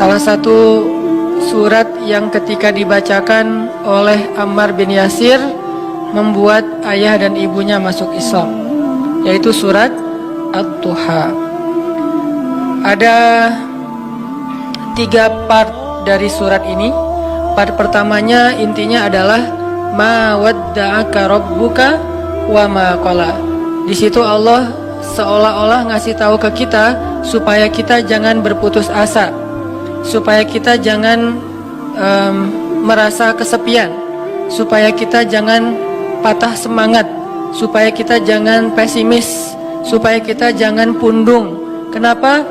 Salah satu surat yang ketika dibacakan oleh Ammar bin Yasir membuat ayah dan ibunya masuk Islam, yaitu surat Ad-Duha. Ada 3 part dari surat ini. Part pertamanya intinya adalah ma wadda'aka rabbuka wa ma qala. Di situ Allah seolah-olah ngasih tahu ke kita supaya kita jangan berputus asa, supaya kita jangan merasa kesepian, supaya kita jangan patah semangat, supaya kita jangan pesimis, supaya kita jangan pundung. Kenapa?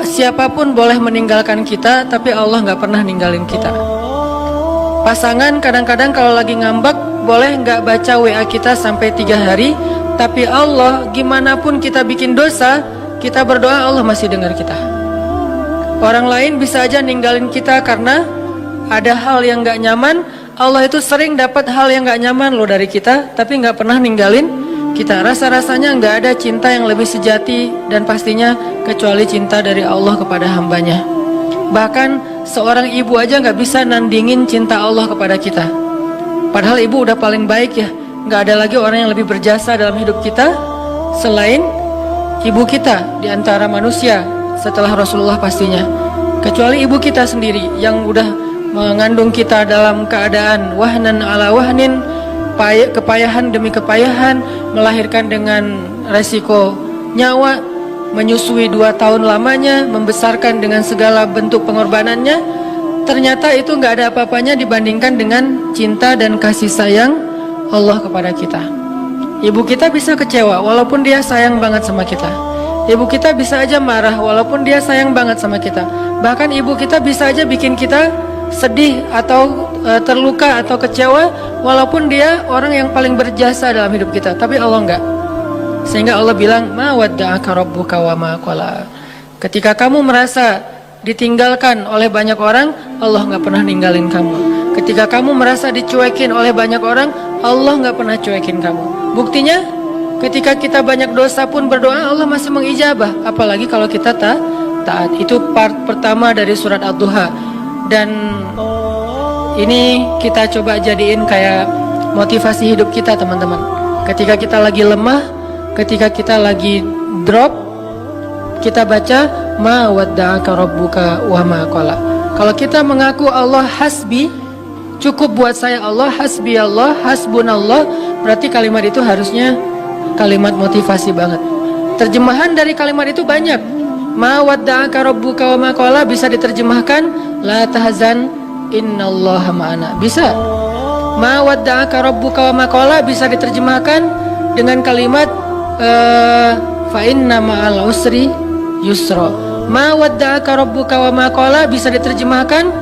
Siapapun boleh meninggalkan kita, tapi Allah nggak pernah ninggalin kita. Pasangan kadang-kadang kalau lagi ngambek boleh nggak baca WA kita sampai 3 hari, tapi Allah gimana pun kita bikin dosa, kita berdoa Allah masih dengar kita. Orang lain bisa aja ninggalin kita karena ada hal yang nggak nyaman. Allah itu sering dapat hal yang nggak nyaman loh dari kita, tapi nggak pernah ninggalin kita. Rasa-rasanya nggak ada cinta yang lebih sejati dan pastinya kecuali cinta dari Allah kepada hambanya. Bahkan seorang ibu aja nggak bisa nandingin cinta Allah kepada kita. Padahal ibu udah paling baik ya. Nggak ada lagi orang yang lebih berjasa dalam hidup kita selain ibu kita di antara manusia setelah Rasulullah pastinya. Kecuali ibu kita sendiri yang udah mengandung kita dalam keadaan wahnan ala wahnin, kepayahan demi kepayahan, melahirkan dengan resiko nyawa, menyusui 2 tahun lamanya, membesarkan dengan segala bentuk pengorbanannya. Ternyata itu nggak ada apa-apanya dibandingkan dengan cinta dan kasih sayang Allah kepada kita. Ibu kita bisa kecewa walaupun dia sayang banget sama kita. Ibu kita bisa aja marah walaupun dia sayang banget sama kita. Bahkan ibu kita bisa aja bikin kita sedih atau terluka atau kecewa walaupun dia orang yang paling berjasa dalam hidup kita. Tapi Allah enggak. Sehingga Allah bilang ma wadda'aka rabbuka wa ma qala. Ketika kamu merasa ditinggalkan oleh banyak orang, Allah enggak pernah ninggalin kamu. Ketika kamu merasa dicuekin oleh banyak orang, Allah enggak pernah cuekin kamu. Buktinya ketika kita banyak dosa pun berdoa Allah masih mengijabah. Apalagi kalau kita taat. Itu part pertama dari surat Ad-Duha. Dan ini kita coba jadiin kayak motivasi hidup kita teman-teman. Ketika kita lagi lemah, ketika kita lagi drop, kita baca ma wadda'aka rabbuka wa ma qala. Kalau kita mengaku Allah hasbi, cukup buat saya Allah, hasbi Allah, hasbunallah, berarti kalimat itu harusnya kalimat motivasi banget. Terjemahan dari kalimat itu banyak. Ma wadda'aka rabbuka wa ma qala bisa diterjemahkan la tahzan innallaha ma'ana. Bisa. Ma wadda'aka rabbuka wa ma qala bisa diterjemahkan dengan kalimat fa inna ma'al usri yusra. Ma wadda'aka rabbuka wa ma qala bisa diterjemahkan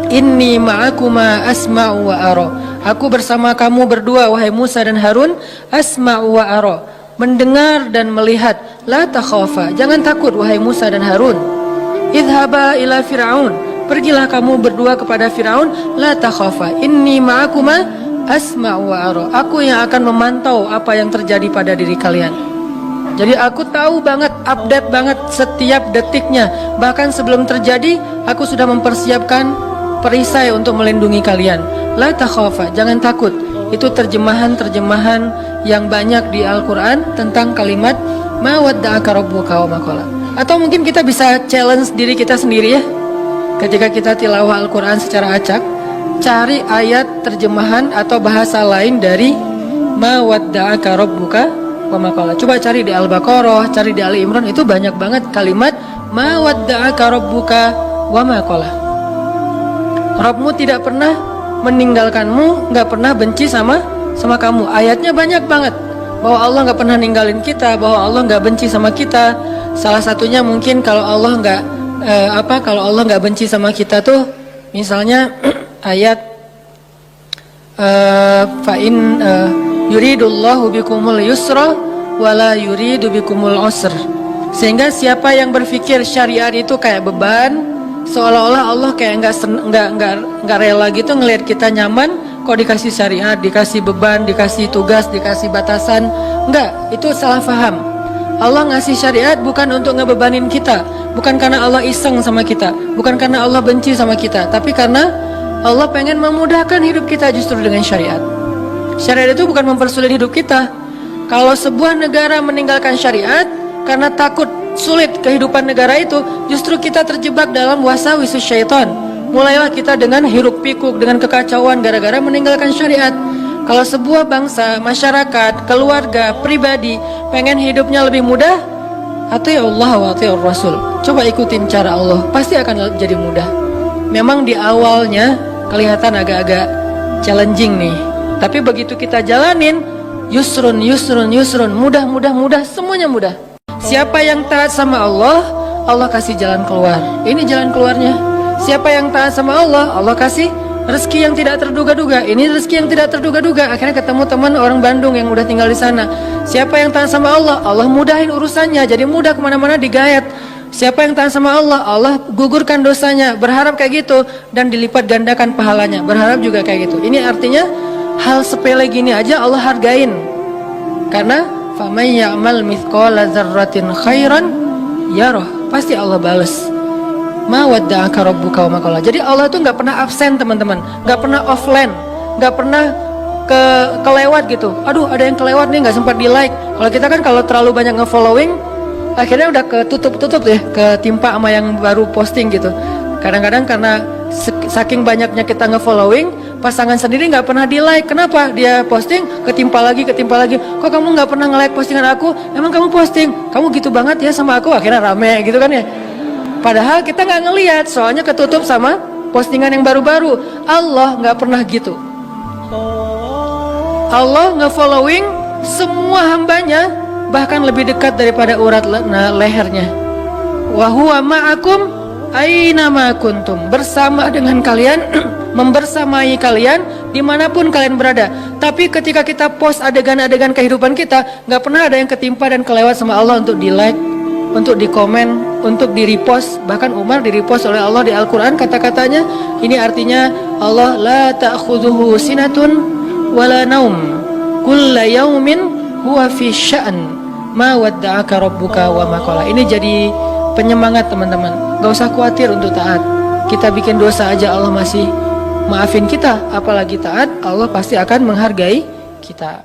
inni ma'akuma asma'u wa ara. Aku bersama kamu berdua wahai Musa dan Harun, asma'u wa ara, mendengar dan melihat. La takhafa, jangan takut wahai Musa dan Harun. Idhaba ila Fir'aun, pergilah kamu berdua kepada Fir'aun. La takhafa, inni ma'akuma asma'u wa ara. Aku yang akan memantau apa yang terjadi pada diri kalian. Jadi aku tahu banget, update banget setiap detiknya. Bahkan sebelum terjadi, aku sudah mempersiapkan perisai untuk melindungi kalian. La takhafa, jangan takut. Itu terjemahan-terjemahan yang banyak di Al-Quran tentang kalimat ma wadda'aka rabbuka wa ma qala. Atau mungkin kita bisa challenge diri kita sendiri ya. Ketika kita tilawah Al-Quran secara acak, cari ayat terjemahan atau bahasa lain dari ma wadda'aka rabbuka wa ma qala. Coba cari di Al-Baqarah, cari di Ali Imran, itu banyak banget kalimat ma wadda'aka rabbuka wa ma qala. Rabbmu tidak pernah meninggalkanmu, nggak pernah benci sama kamu. Ayatnya banyak banget bahwa Allah nggak pernah ninggalin kita, bahwa Allah nggak benci sama kita. Salah satunya mungkin kalau Allah nggak benci sama kita tuh, misalnya ayat fa'in yuridullahu bikumul yusra wala yuridu bikumul usr. Sehingga siapa yang berpikir syariat itu kayak beban, seolah-olah Allah kayak nggak rela gitu ngelihat kita nyaman. Kok dikasih syariat, dikasih beban, dikasih tugas, dikasih batasan. Enggak, itu salah paham. Allah ngasih syariat bukan untuk ngebebanin kita, bukan karena Allah iseng sama kita, bukan karena Allah benci sama kita, tapi karena Allah pengen memudahkan hidup kita justru dengan syariat. Syariat itu bukan mempersulit hidup kita. Kalau sebuah negara meninggalkan syariat karena takut sulit kehidupan negara itu, justru kita terjebak dalam wasawis syaitan. Mulailah kita dengan hiruk pikuk, dengan kekacauan gara-gara meninggalkan syariat. Kalau sebuah bangsa, masyarakat, keluarga, pribadi pengen hidupnya lebih mudah, ati Allah wa ati Rasul. Coba ikutin cara Allah, pasti akan jadi mudah. Memang di awalnya kelihatan agak-agak challenging nih, tapi begitu kita jalanin, yusrun, mudah, semuanya mudah. Siapa yang taat sama Allah, Allah kasih jalan keluar. Ini jalan keluarnya. Siapa yang taat sama Allah, Allah kasih rezeki yang tidak terduga-duga. Ini rezeki yang tidak terduga-duga. Akhirnya ketemu teman orang Bandung yang udah tinggal di sana. Siapa yang taat sama Allah, Allah mudahin urusannya, jadi mudah kemana-mana digayat. Siapa yang taat sama Allah, Allah gugurkan dosanya. Berharap kayak gitu dan dilipat gandakan pahalanya. Berharap juga kayak gitu. Ini artinya hal sepele gini aja Allah hargain. Karena faman ya'mal mithqala dzarratin khairan yarah, pasti Allah bales. Ma wadda'aka rabbuka wa ma qala. Jadi Allah itu nggak pernah absen teman-teman, nggak pernah offline, nggak pernah kelewat gitu. Aduh, ada yang kelewat nih, nggak sempat di like. Kalau kita kan kalau terlalu banyak nge-following, akhirnya udah ketutup ya, ketimpa sama yang baru posting gitu. Kadang-kadang karena saking banyaknya kita nge-following, pasangan sendiri nggak pernah di like. Kenapa? Dia posting ketimpa lagi. Kok kamu nggak pernah nge-like postingan aku? Emang kamu posting? Kamu gitu banget ya sama aku? Akhirnya rame gitu kan ya. Padahal kita nggak ngelihat, soalnya ketutup sama postingan yang baru-baru. Allah nggak pernah gitu. Allah nge-following semua hambanya, bahkan lebih dekat daripada urat lehernya. Wa huwa ma'akum aina ma kuntum, bersama dengan kalian, membersamai kalian dimanapun kalian berada. Tapi ketika kita post adegan-adegan kehidupan kita, nggak pernah ada yang ketimpa dan kelewat sama Allah untuk di like, untuk di komen, untuk di repost. Bahkan Umar di repost oleh Allah di Al-Quran kata-katanya. Ini artinya Allah la ta'khudhuhu sinatun wala naum kulla yaumin huwa fi sya'an ma wadda'aka rabbuka wa ma qala. Ini jadi penyemangat teman-teman. Gak usah khawatir untuk taat. Kita bikin dosa aja Allah masih maafin kita, apalagi taat, Allah pasti akan menghargai kita.